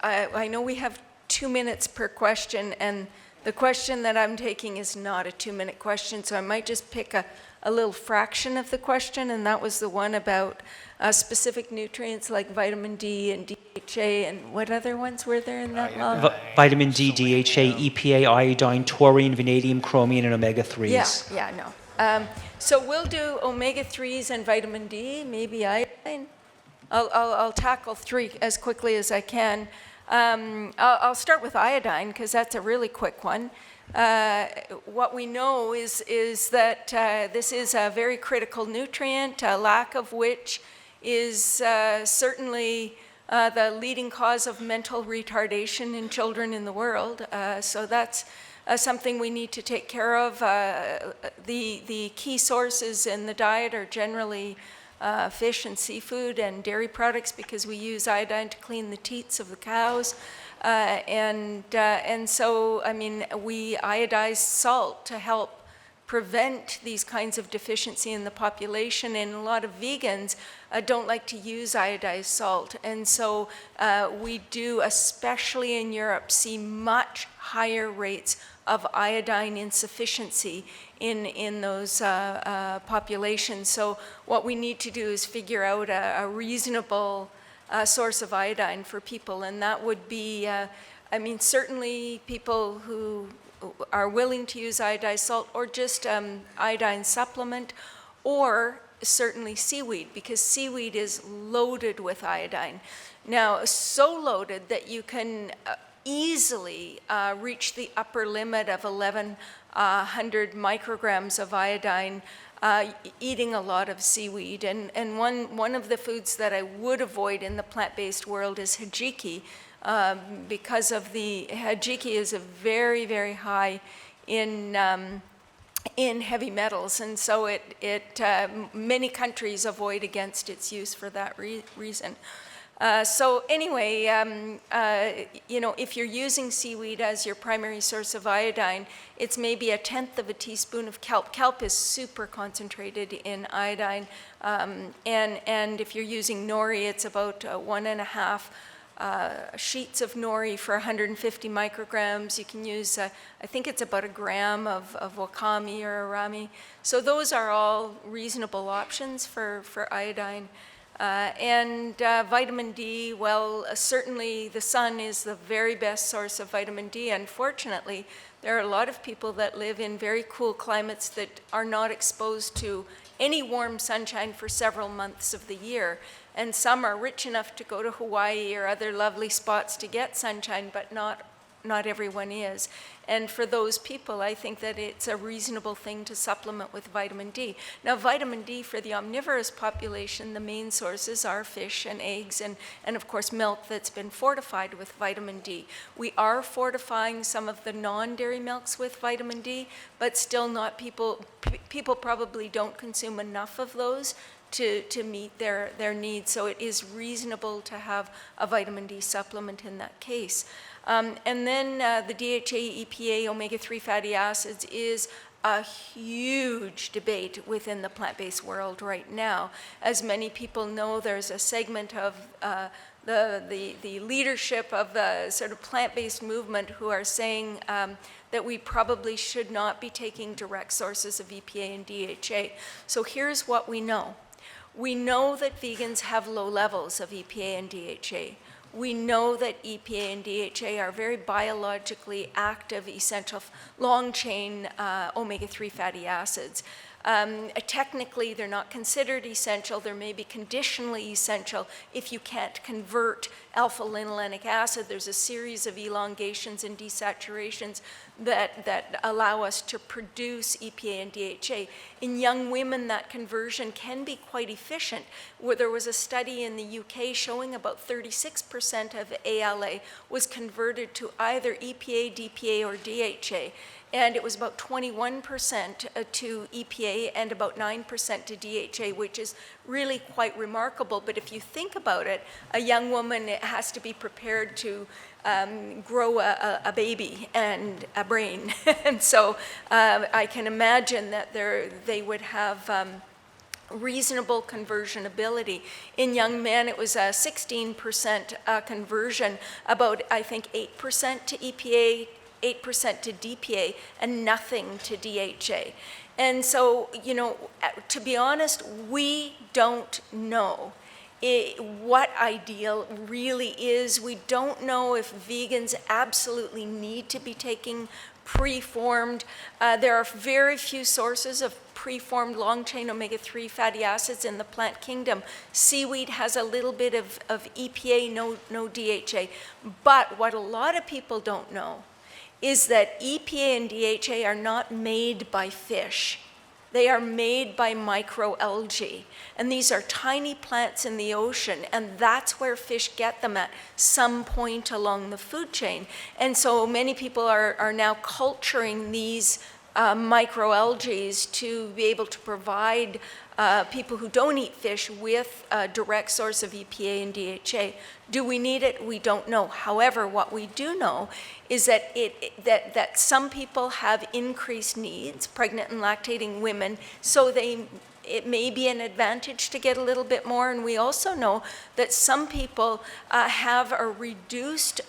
I know we have 2 minutes per question, and the question that I'm taking is not a 2-minute question, so I might just pick a little fraction of the question, and that was the one about specific nutrients like vitamin D and DHA, and what other ones were there in that long? Vitamin D, DHA, EPA, iodine, taurine, vanadium, chromium, and omega-3s. Yeah, no. So we'll do omega-3s and vitamin D, maybe iodine. I'll tackle 3 as quickly as I can. I'll start with iodine because that's a really quick one. What we know is that this is a very critical nutrient, a lack of which is certainly the leading cause of mental retardation in children in the world. So that's something we need to take care of. The key sources in the diet are generally fish and seafood and dairy products because we use iodine to clean the teats of the cows. And so, I mean, we iodize salt to help prevent these kinds of deficiency in the population, and a lot of vegans don't like to use iodized salt. And so we do, especially in Europe, see much higher rates of iodine insufficiency in those populations. So what we need to do is figure out a reasonable source of iodine for people, and that would be, I mean, certainly people who are willing to use iodized salt or just iodine supplement, or certainly seaweed, because seaweed is loaded with iodine. Now, so loaded that you can easily reach the upper limit of 1,100 micrograms of iodine eating a lot of seaweed. And one of the foods that I would avoid in the plant-based world is hijiki, because of the hijiki is a very, very high in heavy metals, and so many countries avoid against its use for that reason. So anyway, you know, if you're using seaweed as your primary source of iodine, it's maybe 1/10 of a teaspoon of kelp. Kelp is super concentrated in iodine, and if you're using nori, it's about 1.5 sheets of nori for 150 micrograms. You can use, I think it's about 1 gram of wakame or arami. So those are all reasonable options for iodine. And vitamin D, well, certainly the sun is the very best source of vitamin D. Unfortunately, there are a lot of people that live in very cool climates that are not exposed to any warm sunshine for several months of the year. And some are rich enough to go to Hawaii or other lovely spots to get sunshine, but not everyone is. And for those people, I think that it's a reasonable thing to supplement with vitamin D. Now, vitamin D for the omnivorous population, the main sources are fish and eggs and of course milk that's been fortified with vitamin D. We are fortifying some of the non-dairy milks with vitamin D, but still not people probably don't consume enough of those to meet their needs. So it is reasonable to have a vitamin D supplement in that case. And then the DHA, EPA, omega-3 fatty acids is a huge debate within the plant-based world right now. As many people know, there's a segment of the leadership of the sort of plant-based movement who are saying that we probably should not be taking direct sources of EPA and DHA. So here's what we know. We know that vegans have low levels of EPA and DHA. We know that EPA and DHA are very biologically active, essential, long-chain omega-3 fatty acids. Technically, they're not considered essential. They're maybe conditionally essential if you can't convert alpha-linolenic acid. There's a series of elongations and desaturations that allow us to produce EPA and DHA. In young women, that conversion can be quite efficient. Where there was a study in the UK showing about 36% of ALA was converted to either EPA, DPA, or DHA. And it was about 21% to EPA and about 9% to DHA, which is really quite remarkable. But if you think about it, a young woman has to be prepared to grow a baby and a brain. And so I can imagine that they would have reasonable conversion ability. In young men, it was a 16% conversion, about, I think, 8% to EPA, 8% to DPA, and nothing to DHA. And so, you know, to be honest, we don't know what ideal really is. We don't know if vegans absolutely need to be taking preformed. There are very few sources of preformed long-chain omega-3 fatty acids in the plant kingdom. Seaweed has a little bit of EPA, no DHA. But what a lot of people don't know is that EPA and DHA are not made by fish. They are made by microalgae. And these are tiny plants in the ocean, and that's where fish get them at some point along the food chain. And so many people are now culturing these microalgae to be able to provide people who don't eat fish with a direct source of EPA and DHA. Do we need it? We don't know. However, what we do know is that that some people have increased needs, pregnant and lactating women, so it may be an advantage to get a little bit more. And we also know that some people have a reduced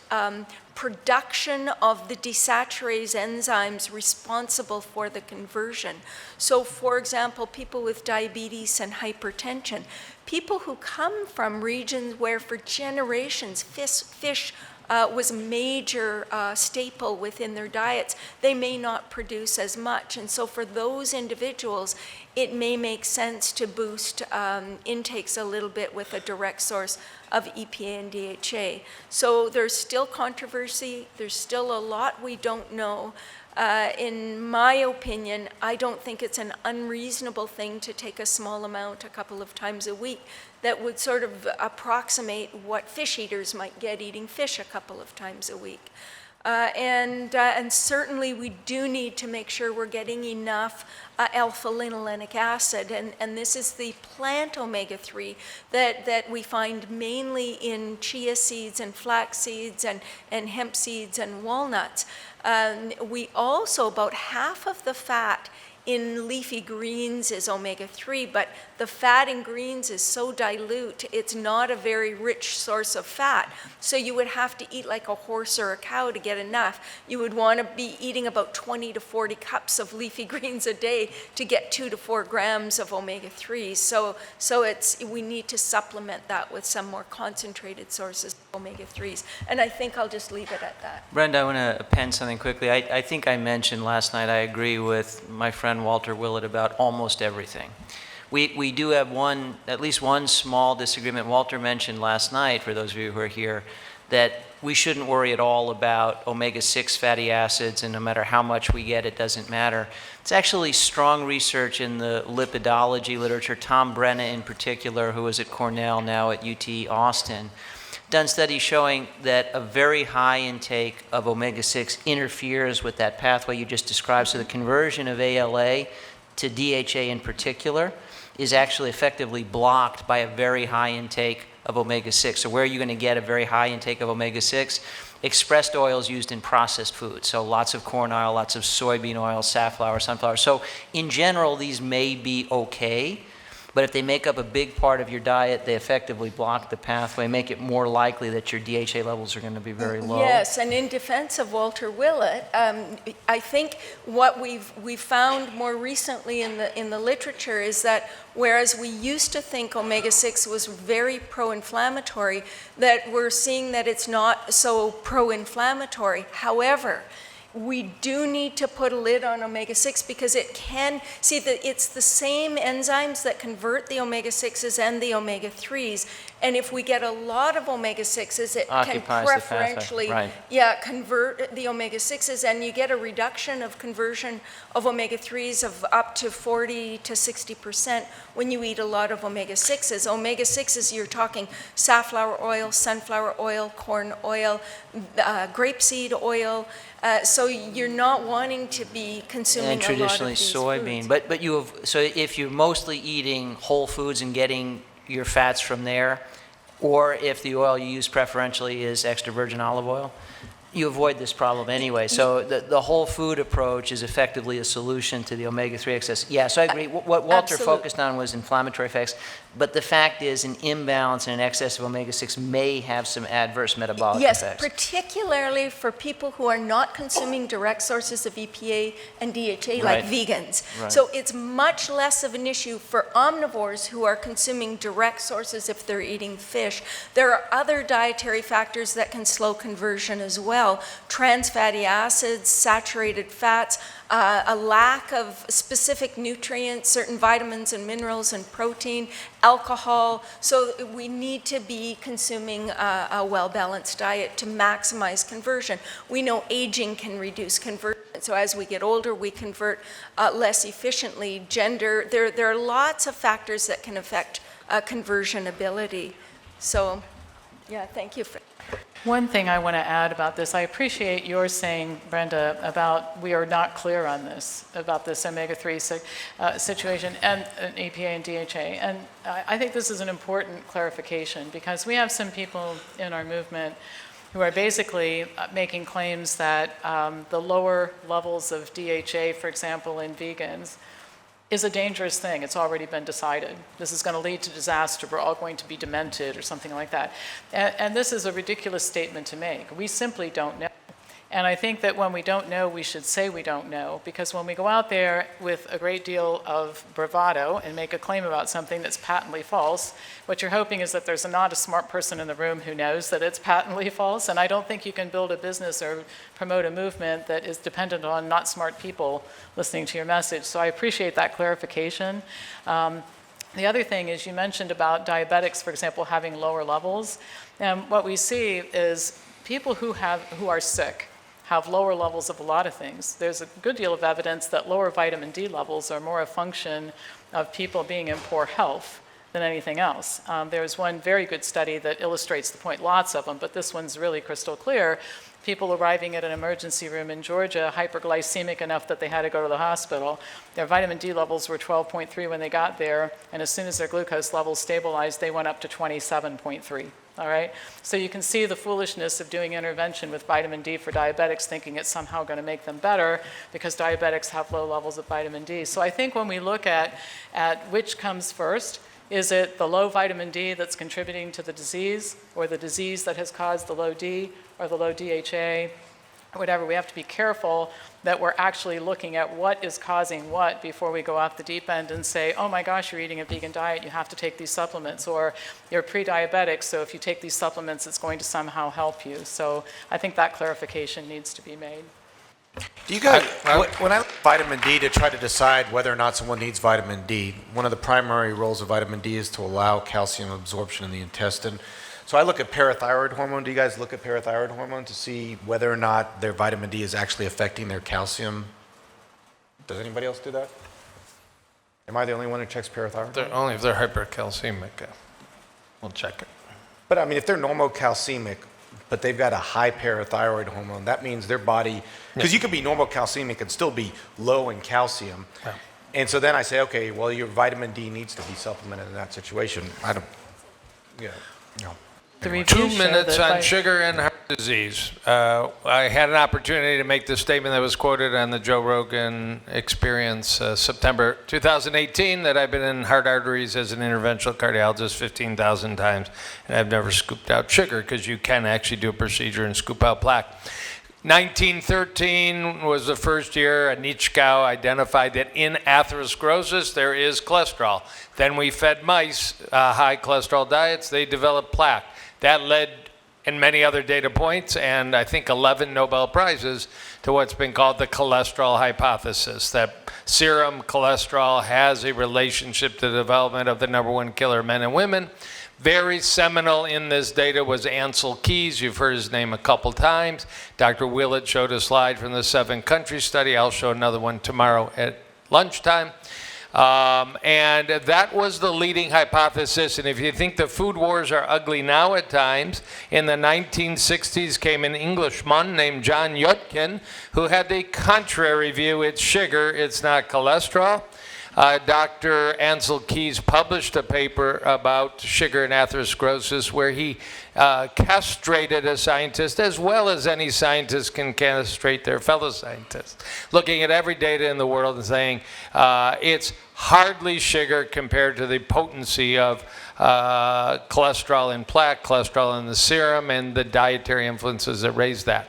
production of the desaturase enzymes responsible for the conversion. So, for example, people with diabetes and hypertension, people who come from regions where for generations fish was a major staple within their diets, they may not produce as much. And so for those individuals, it may make sense to boost intakes a little bit with a direct source of EPA and DHA. So there's still controversy. There's still a lot we don't know. In my opinion, I don't think it's an unreasonable thing to take a small amount a couple of times a week that would sort of approximate what fish eaters might get eating fish a couple of times a week. And certainly we do need to make sure we're getting enough alpha-linolenic acid, and this is the plant omega-3 that we find mainly in chia seeds and flax seeds and hemp seeds and walnuts. We also, about half of the fat in leafy greens is omega-3, but the fat in greens is so dilute, it's not a very rich source of fat. So you would have to eat like a horse or a cow to get enough. You would want to be eating about 20 to 40 cups of leafy greens a day to get 2 to 4 grams of omega-3s. So we need to supplement that with some more concentrated sources of omega-3s. And I think I'll just leave it at that. Brenda, I want to append something quickly. I think I mentioned last night, I agree with my friend Walter Willett about almost everything. We do have at least one small disagreement. Walter mentioned last night, for those of you who are here, that we shouldn't worry at all about omega-6 fatty acids, and no matter how much we get, it doesn't matter. It's actually strong research in the lipidology literature. Tom Brenda in particular, who is at Cornell, now at UT Austin, done studies showing that a very high intake of omega-6 interferes with that pathway you just described. So the conversion of ALA to DHA in particular is actually effectively blocked by a very high intake of omega-6. So where are you going to get a very high intake of omega-6? Expressed oils used in processed foods. So lots of corn oil, lots of soybean oil, safflower, sunflower. So in general, these may be okay. But if they make up a big part of your diet, they effectively block the pathway, make it more likely that your DHA levels are going to be very low. Yes, and in defense of Walter Willett, I think what we've found more recently in the literature is that whereas we used to think omega-6 was very pro-inflammatory, that we're seeing that it's not so pro-inflammatory. However, we do need to put a lid on omega-6 because it can, see that it's the same enzymes that convert the omega-6s and the omega-3s. And if we get a lot of omega-6s, it can preferentially convert the omega-6s, and you get a reduction of conversion of omega-3s of up to 40 to 60% when you eat a lot of omega-6s. Omega-6s, you're talking safflower oil, sunflower oil, corn oil, grapeseed oil. So you're not wanting to be consuming and a lot of traditionally these soybean. foods. But you have, so if you're mostly eating whole foods and getting your fats from there, or if the oil you use preferentially is extra virgin olive oil, you avoid this problem anyway. So the whole food approach is effectively a solution to the omega-3 excess. Yeah, so I agree. What Walter Absolutely. focused on was inflammatory effects, but the fact is an imbalance and an excess of omega-6 may have some adverse metabolic Yes, effects. particularly for people who are not consuming direct sources of EPA and DHA, like Right. vegans. Right. So it's much less of an issue for omnivores who are consuming direct sources if they're eating fish. There are other dietary factors that can slow conversion as well. Trans fatty acids, saturated fats, a lack of specific nutrients, certain vitamins and minerals and protein, alcohol. So we need to be consuming a well-balanced diet to maximize conversion. We know aging can reduce conversion. So as we get older, we convert less efficiently. Gender, there are lots of factors that can affect conversion ability. So, yeah, thank you for. One thing I want to add about this, I appreciate your saying, Brenda, about we are not clear on this, about this omega-3 situation and EPA and DHA. And I think this is an important clarification because we have some people in our movement who are basically making claims that the lower levels of DHA, for example, in vegans, is a dangerous thing. It's already been decided. This is going to lead to disaster. We're all going to be demented or something like that. And this is a ridiculous statement to make. We simply don't know. And I think that when we don't know, we should say we don't know, because when we go out there with a great deal of bravado and make a claim about something that's patently false, what you're hoping is that there's not a smart person in the room who knows that it's patently false. And I don't think you can build a business or promote a movement that is dependent on not smart people listening to your message. So I appreciate that clarification. The other thing is you mentioned about diabetics, for example, having lower levels. And what we see is people who are sick have lower levels of a lot of things. There's a good deal of evidence that lower vitamin D levels are more a function of people being in poor health than anything else. There's one very good study that illustrates the point, lots of them, but this one's really crystal clear. People arriving at an emergency room in Georgia, hyperglycemic enough that they had to go to the hospital. Their vitamin D levels were 12.3 when they got there, and as soon as their glucose levels stabilized, they went up to 27.3. All right? So you can see the foolishness of doing intervention with vitamin D for diabetics, thinking it's somehow going to make them better because diabetics have low levels of vitamin D. So I think when we look at which comes first, is it the low vitamin D that's contributing to the disease, or the disease that has caused the low D, or the low DHA, or whatever? We have to be careful that we're actually looking at what is causing what before we go off the deep end and say, oh my gosh, you're eating a vegan diet, you have to take these supplements, or you're pre-diabetic, so if you take these supplements, it's going to somehow help you. So I think that clarification needs to be made. Do you guys, when I look at vitamin D to try to decide whether or not someone needs vitamin D, one of the primary roles of vitamin D is to allow calcium absorption in the intestine. So I look at parathyroid hormone. Do you guys look at parathyroid hormone to see whether or not their vitamin D is actually affecting their calcium? Does anybody else do that? Am I the only one who checks parathyroid? Only if they're hypercalcemic, we'll check it. But I mean, if they're normocalcemic, but they've got a high parathyroid hormone, that means their body, because you could be normocalcemic and still be low in calcium. Yeah. And so then I say, okay, well, your vitamin D needs to be supplemented in that situation. I don't, yeah, no. The review 2 showed minutes that on sugar and heart disease. I had an opportunity to make this statement that was quoted on the Joe Rogan Experience, September 2018, that I've been in heart arteries as an interventional cardiologist 15,000 times, and I've never scooped out sugar, because you can actually do a procedure and scoop out plaque. 1913 was the first year Anichkow identified that in atherosclerosis there is cholesterol. Then we fed mice high cholesterol diets, they developed plaque. That led, and many other data points, and I think 11 Nobel Prizes, to what's been called the cholesterol hypothesis, that serum cholesterol has a relationship to the development of the #1 killer, men and women. Very seminal in this data was Ansel Keys. You've heard his name a couple times. Dr. Willett showed a slide from the 7-country study. I'll show another one tomorrow at lunchtime. And that was the leading hypothesis. And if you think the food wars are ugly now at times, in the 1960s came an Englishman named John Yudkin who had the contrary view. It's sugar, it's not cholesterol. Dr. Ansel Keys published a paper about sugar and atherosclerosis where he castrated a scientist as well as any scientist can castrate their fellow scientists. Looking at every data in the world and saying it's hardly sugar compared to the potency of cholesterol in plaque, cholesterol in the serum, and the dietary influences that raise that.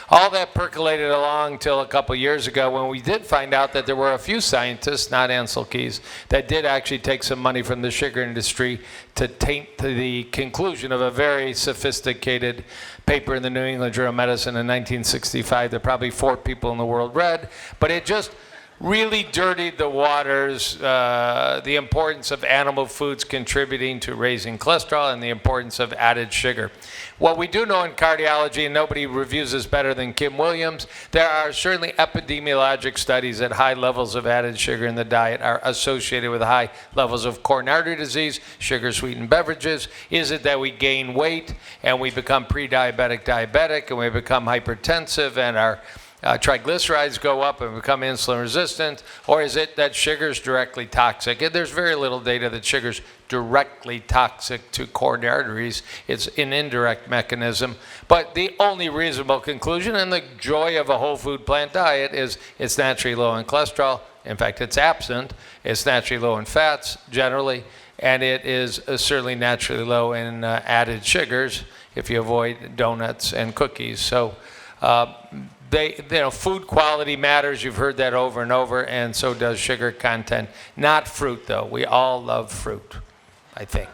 All that percolated along till a couple years ago when we did find out that there were a few scientists, not Ansel Keys, that did actually take some money from the sugar industry to taint to the conclusion of a very sophisticated paper in the New England Journal of Medicine in 1965 that probably 4 people in the world read, but it just really dirtied the waters, the importance of animal foods contributing to raising cholesterol and the importance of added sugar. What we do know in cardiology, and nobody reviews this better than Kim Williams, there are certainly epidemiologic studies that high levels of added sugar in the diet are associated with high levels of coronary artery disease, sugar-sweetened beverages. Is it that we gain weight and we become pre-diabetic, diabetic, and we become hypertensive and our triglycerides go up and become insulin resistant, or is it that sugar is directly toxic? And there's very little data that sugar is directly toxic to coronary arteries. It's an indirect mechanism. But the only reasonable conclusion and the joy of a whole food plant diet is it's naturally low in cholesterol. In fact, it's absent. It's naturally low in fats generally, and it is certainly naturally low in added sugars if you avoid donuts and cookies. So food quality matters. You've heard that over and over, and so does sugar content. Not fruit, though. We all love fruit, I think.